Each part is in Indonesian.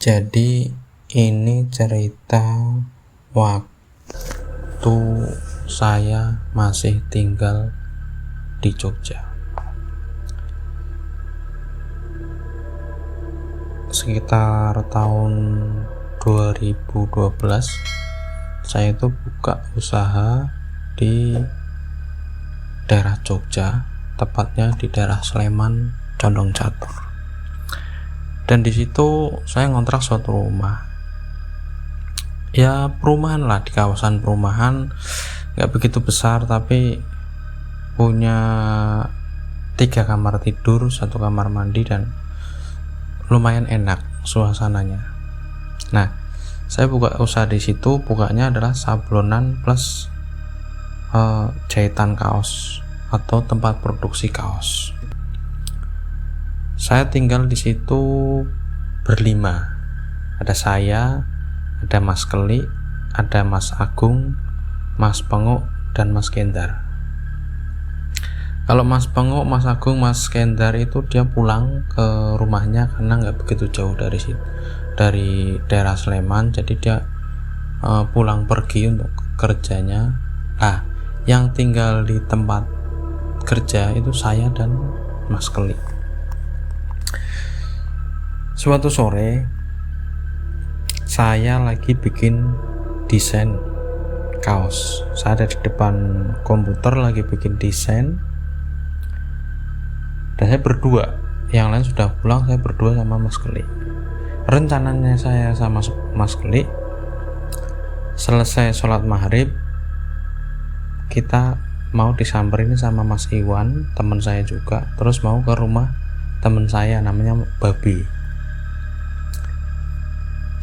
Jadi ini cerita waktu saya masih tinggal di Jogja. Sekitar tahun 2012 saya itu buka usaha di daerah Jogja, tepatnya di daerah Sleman, Condong Catur. Dan di situ saya ngontrak suatu rumah, ya perumahan lah, di kawasan perumahan, nggak begitu besar tapi punya 3 kamar tidur, 1 kamar mandi, dan lumayan enak suasananya. Nah, saya buka usaha di situ, bukanya adalah sablonan plus jahitan kaos atau tempat produksi kaos. Saya tinggal di situ berlima. Ada saya, ada Mas Keli, ada Mas Agung, Mas Penguk, dan Mas Kendar. Kalau Mas Penguk, Mas Agung, Mas Kendar itu dia pulang ke rumahnya karena nggak begitu jauh dari situ, dari daerah Sleman. Jadi dia pulang pergi untuk kerjanya. Yang tinggal di tempat kerja itu saya dan Mas Keli. Suatu sore saya lagi bikin desain kaos. Saya ada di depan komputer lagi bikin desain, dan saya berdua, yang lain sudah pulang. Saya berdua sama Mas Keli. Rencananya saya sama Mas Keli selesai sholat maghrib, kita mau disamperin sama Mas Iwan, teman saya juga, terus mau ke rumah teman saya namanya Babi.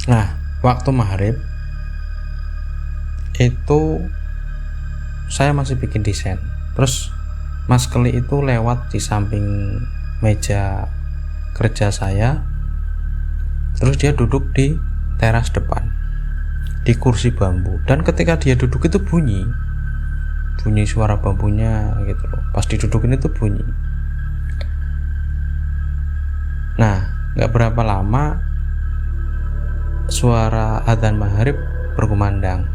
Nah, waktu maghrib itu saya masih bikin desain. Terus Mas Keli itu lewat di samping meja kerja saya. Terus dia duduk di teras depan, di kursi bambu. Dan ketika dia duduk itu bunyi suara bambunya gitu loh. Pas didudukin itu bunyi. Nah, gak berapa lama suara adzan maghrib berkumandang.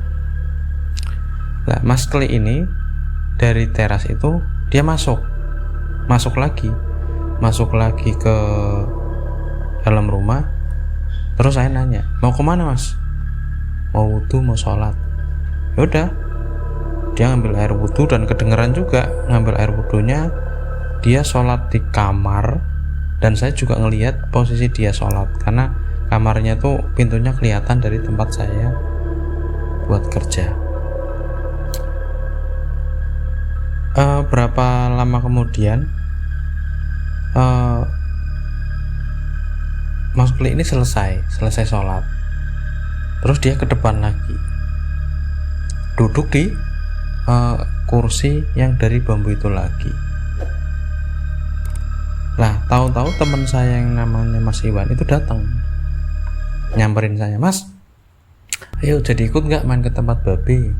Nah, Mas Keli ini dari teras itu dia masuk lagi ke dalam rumah. Terus saya nanya, mau kemana Mas? Mau wudhu, mau sholat. Yaudah, dia ngambil air wudhu, dan kedengeran juga ngambil air wudhunya. Dia sholat di kamar, dan saya juga ngelihat posisi dia sholat karena kamarnya tuh pintunya kelihatan dari tempat saya buat kerja. Berapa lama kemudian Mas Keli ini selesai sholat. Terus dia ke depan lagi, duduk di kursi yang dari bambu itu lagi. Lah, tahu-tahu teman saya yang namanya Mas Iwan itu datang, nyamperin saya, Mas, ayo jadi ikut nggak main ke tempat Babe?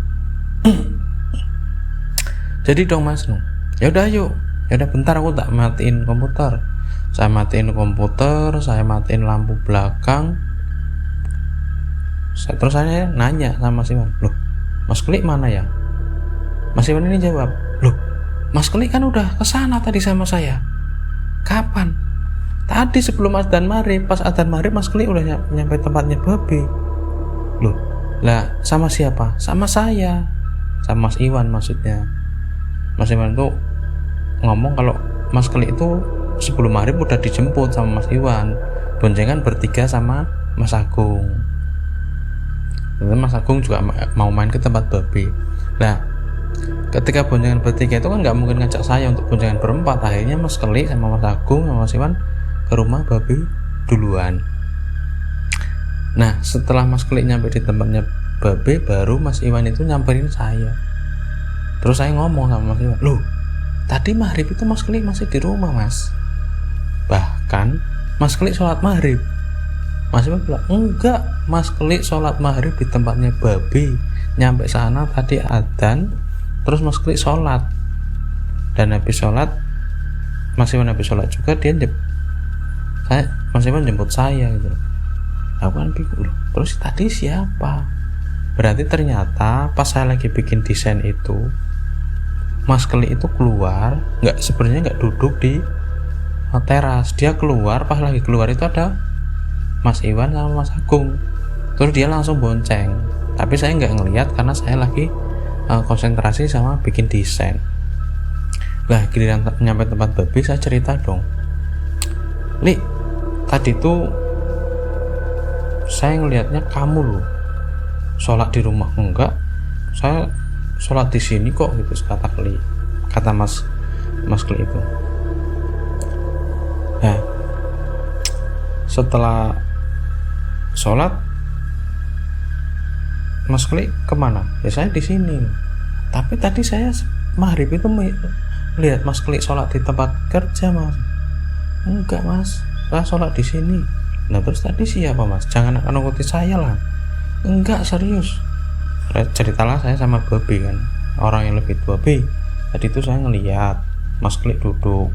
Jadi dong Mas. Ya udah yuk. Ya udah, bentar aku tak matiin komputer. Saya matiin komputer, saya matiin lampu belakang. Terus saya nanya sama Mas Iwan, loh, Mas Keli mana ya? Mas Iwan ini jawab, loh, Mas Keli kan udah kesana tadi sama saya. Kapan? Tadi sebelum adzan maghrib. Pas adzan maghrib Mas Keli udah nyampe tempatnya Babe. Loh, lah sama siapa? Sama saya, sama Mas Iwan maksudnya. Mas Iwan tuh ngomong kalau Mas Keli itu sebelum maghrib udah dijemput sama Mas Iwan, boncengan bertiga sama Mas Agung. Dan Mas Agung juga mau main ke tempat Babe. Nah, ketika boncengan bertiga itu kan nggak mungkin ngajak saya untuk boncengan berempat. Akhirnya Mas Keli sama Mas Agung sama Mas Iwan ke rumah Babe duluan. Nah, setelah Mas Keli nyampe di tempatnya Babe, baru Mas Iwan itu nyamperin saya. Terus saya ngomong sama Mas Iwan, loh, tadi maghrib itu Mas Keli masih di rumah Mas. Bahkan Mas Keli sholat maghrib. Mas Iwan bilang, enggak, Mas Keli sholat maghrib di tempatnya Babe. Nyampe sana tadi adzan, Terus Mas Klik sholat, dan habis sholat Mas Iwan habis sholat juga dia Mas Iwan jemput saya gitu. Aku kan bingung, terus tadi siapa? Berarti ternyata pas saya lagi bikin desain itu, Mas Klik itu keluar, sebenarnya nggak duduk di teras, dia keluar. Pas lagi keluar itu ada Mas Iwan sama Mas Agung, terus dia langsung bonceng, tapi saya nggak ngelihat karena saya lagi konsentrasi sama bikin desain. Lah giliran nyampe tempat babi, saya cerita dong, Li, tadi tuh saya ngelihatnya kamu loh sholat di rumah. Enggak, saya sholat di sini kok gitu, kata Mas Kli itu. Nah setelah sholat Mas Kli kemana? Ya saya di sini. Tapi tadi saya maghrib itu melihat Mas Kli sholat di tempat kerja, Mas. Enggak, Mas, saya sholat di sini. Nah terus tadi siapa, Mas? Jangan ngikuti saya lah. Enggak, serius. Ceritalah saya sama Babi kan, orang yang lebih tua. Babi, tadi itu saya ngelihat Mas Kli duduk.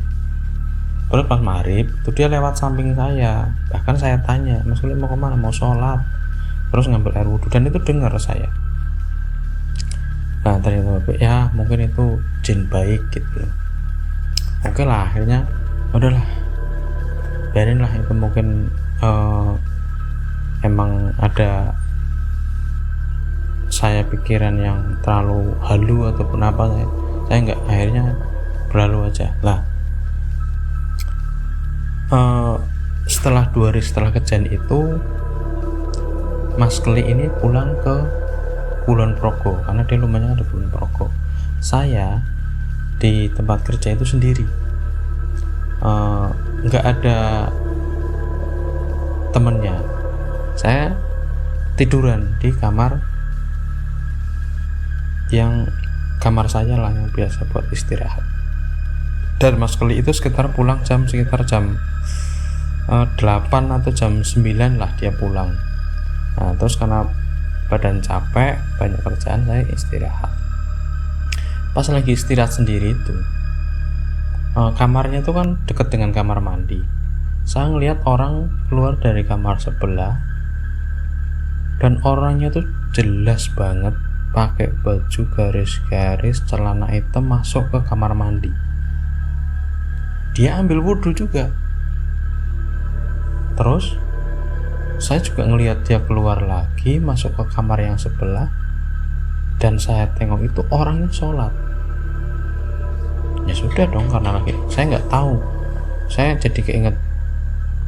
Terus pas maghrib itu dia lewat samping saya. Bahkan saya tanya, Mas Kli mau kemana? Mau sholat. Terus ngambil air wudhu, dan itu dengar saya. Nah ternyata ya mungkin itu jin baik gitu. Oke lah, akhirnya udahlah, biarin lah, itu mungkin emang ada saya pikiran yang terlalu halu ataupun apa. Saya nggak, akhirnya berlalu aja lah. Setelah 2 hari setelah kejadian itu, Mas Kli ini pulang ke Kulon Progo, karena dia rumahnya ada Kulon Progo. Saya di tempat kerja itu sendiri, nggak ada temennya. Saya tiduran di kamar saya lah, yang biasa buat istirahat. Dan Mas Kli itu sekitar pulang sekitar jam 8 atau jam 9 lah dia pulang. Nah terus karena badan capek, banyak kerjaan, saya istirahat. Pas lagi istirahat sendiri itu, kamarnya itu kan deket dengan kamar mandi. Saya ngelihat orang keluar dari kamar sebelah, dan orangnya tuh jelas banget pakai baju garis-garis, celana hitam, masuk ke kamar mandi. Dia ambil wudhu juga. Terus saya juga ngelihat dia keluar lagi, masuk ke kamar yang sebelah, dan saya tengok itu orangnya sholat. Ya sudah dong, karena lagi saya nggak tahu, saya jadi keinget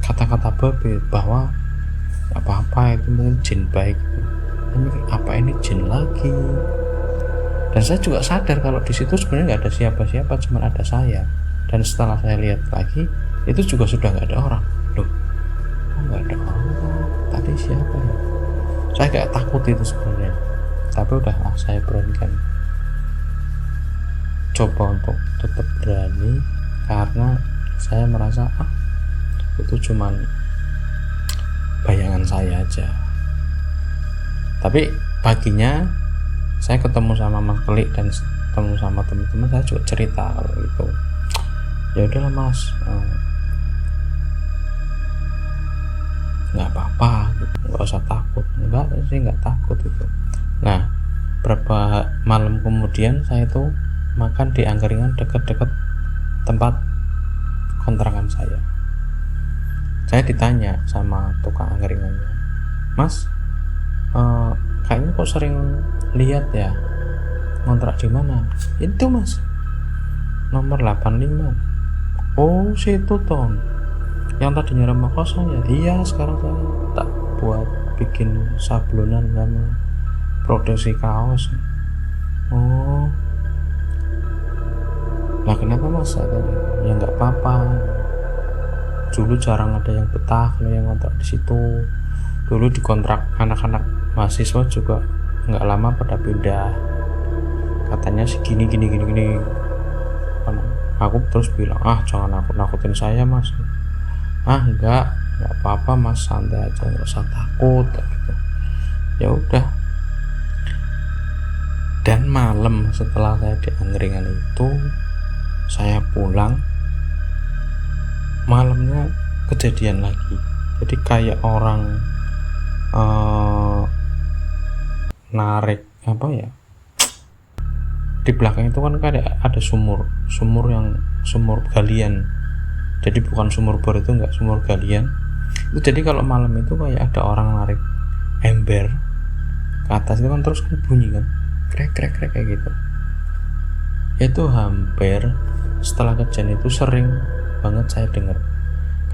kata-kata Babe bahwa apa-apa itu mungkin jin baik. Apa ini jin lagi? Dan saya juga sadar kalau di situ sebenarnya nggak ada siapa-siapa, cuma ada saya. Dan setelah saya lihat lagi, itu juga sudah nggak ada orang. Loh, kok nggak ada orang? Tadi siapa ya? Saya gak takut itu sebenarnya, tapi udahlah, saya beranikan coba untuk tetap berani, karena saya merasa itu cuman bayangan saya aja. Tapi paginya saya ketemu sama Mas Kli dan ketemu sama teman-teman, saya juga cerita kalau itu. Ya udahlah Mas, nggak apa-apa gitu, nggak usah takut. Enggak sih, nggak takut itu. Nah berapa malam kemudian saya tuh makan di angkringan dekat-dekat tempat kontrakan saya. Saya ditanya sama tukang angkringannya, Mas, kayaknya kok sering lihat ya ngontrak di mana? Itu Mas, nomor 85. Oh situ Ton, yang tadinya rumah kosong ya? Iya, sekarang saya tak buat bikin sablonan sama produksi kaos. Oh lah kenapa Mas? Ya nggak apa-apa, dulu jarang ada yang betah kalau yang ngontrak di situ. Dulu dikontrak anak-anak mahasiswa juga nggak lama pada pindah, katanya segini gini. Aku terus bilang, jangan nakutin saya Mas. Nggak apa-apa Mas, santai aja, nggak usah takut gitu. Ya udah, Dan malam setelah saya di angkringan itu, saya pulang, malamnya kejadian lagi. Jadi kayak orang narik apa ya, di belakang itu kan ada sumur yang sumur galian. Jadi bukan sumur bor, itu enggak, sumur galian itu. Jadi kalau malam itu kayak ada orang narik ember ke atas itu kan, terus kan bunyi kan, krek krek krek kayak gitu. Itu hampir setelah kejadian itu sering banget saya dengar.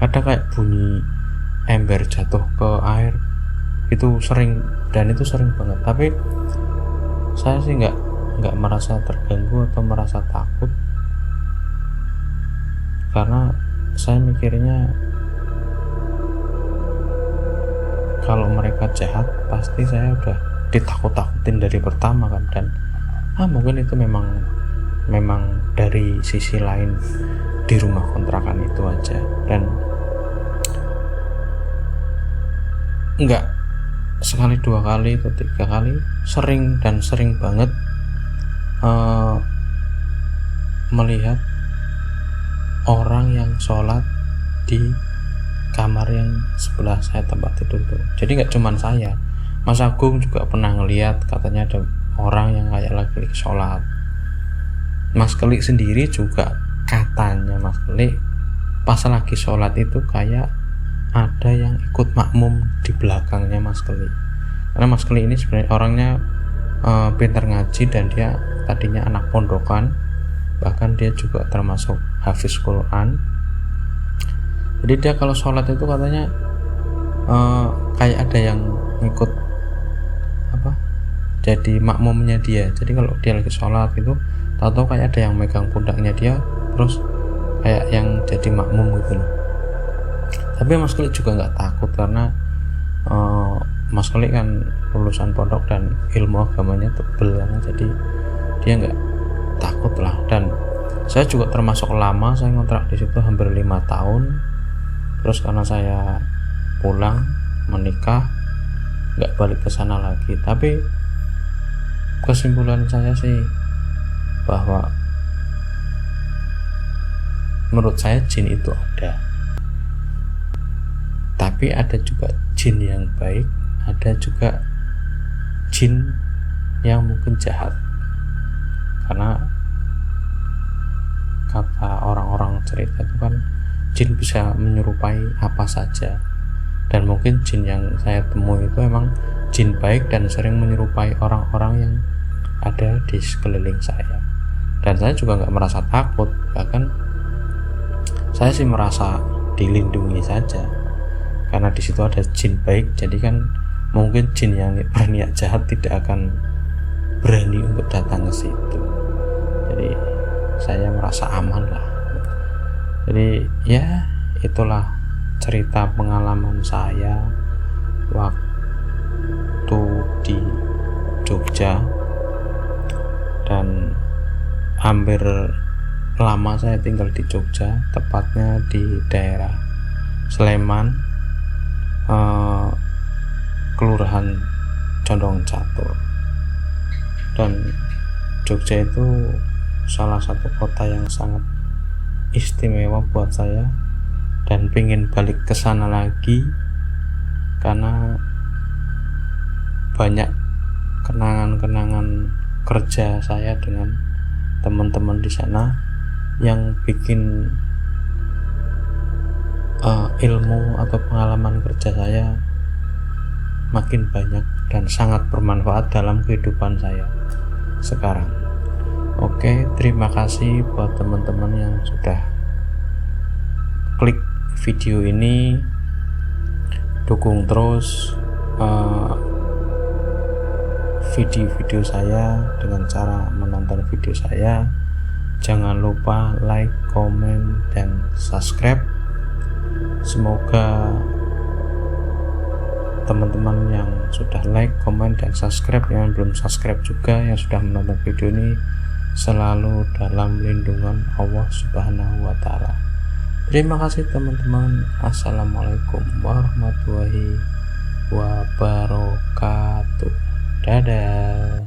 Kadang kayak bunyi ember jatuh ke air itu sering, dan itu sering banget. Tapi saya sih nggak merasa terganggu atau merasa takut, karena saya mikirnya kalau mereka jahat pasti saya udah ditakut-takutin dari pertama kan. Dan mungkin itu memang dari sisi lain di rumah kontrakan itu aja. Dan enggak sekali, 2 kali atau 3 kali, sering banget melihat orang yang sholat di kamar yang sebelah saya tempat tidur tuh. Jadi nggak cuman saya, Mas Agung juga pernah ngelihat, katanya ada orang yang kayak lagi sholat. Mas Kelik sendiri juga katanya Mas Kelik pas lagi sholat itu kayak ada yang ikut makmum di belakangnya Mas Kelik. Karena Mas Kelik ini sebenarnya orangnya pintar ngaji, dan dia tadinya anak pondokan, bahkan dia juga termasuk hafiz Quran. Jadi dia kalau sholat itu katanya kayak ada yang ikut jadi makmumnya dia. Jadi kalau dia lagi sholat itu, tahu-tahu kayak ada yang megang pundaknya dia, terus kayak yang jadi makmum gitu loh. Tapi Mas Kelik juga nggak takut, karena Mas Kelik kan lulusan pondok dan ilmu agamanya tebel kan, jadi dia nggak takut lah. Dan saya juga termasuk lama, saya ngontrak di situ hampir 5 tahun. Terus karena saya pulang menikah, nggak balik ke sana lagi. Tapi kesimpulan saya sih bahwa menurut saya jin itu ada, tapi ada juga jin yang baik, ada juga jin yang mungkin jahat. Karena kata orang-orang cerita itu kan, jin bisa menyerupai apa saja, dan mungkin jin yang saya temui itu emang jin baik dan sering menyerupai orang-orang yang ada di sekeliling saya. Dan saya juga nggak merasa takut, bahkan saya sih merasa dilindungi saja, karena di situ ada jin baik. Jadi kan mungkin jin yang berniat jahat tidak akan berani untuk datang ke situ. Jadi saya merasa aman lah. Jadi ya itulah cerita pengalaman saya waktu di Jogja, dan hampir lama saya tinggal di Jogja, tepatnya di daerah Sleman, Kelurahan Condong Catur. Dan Jogja itu salah satu kota yang sangat istimewa buat saya, dan pengen balik ke sana lagi karena banyak kenangan-kenangan kerja saya dengan teman-teman di sana yang bikin ilmu atau pengalaman kerja saya makin banyak dan sangat bermanfaat dalam kehidupan saya sekarang. Oke, terima kasih buat teman-teman yang sudah klik video ini. Dukung terus video-video saya dengan cara menonton video saya. Jangan lupa like, komen, dan subscribe. Semoga teman-teman yang sudah like, komen, dan subscribe, yang belum subscribe juga, yang sudah menonton video ini, selalu dalam lindungan Allah Subhanahu wa Ta'ala. Terima kasih teman-teman. Assalamualaikum warahmatullahi wabarakatuh. Dadah.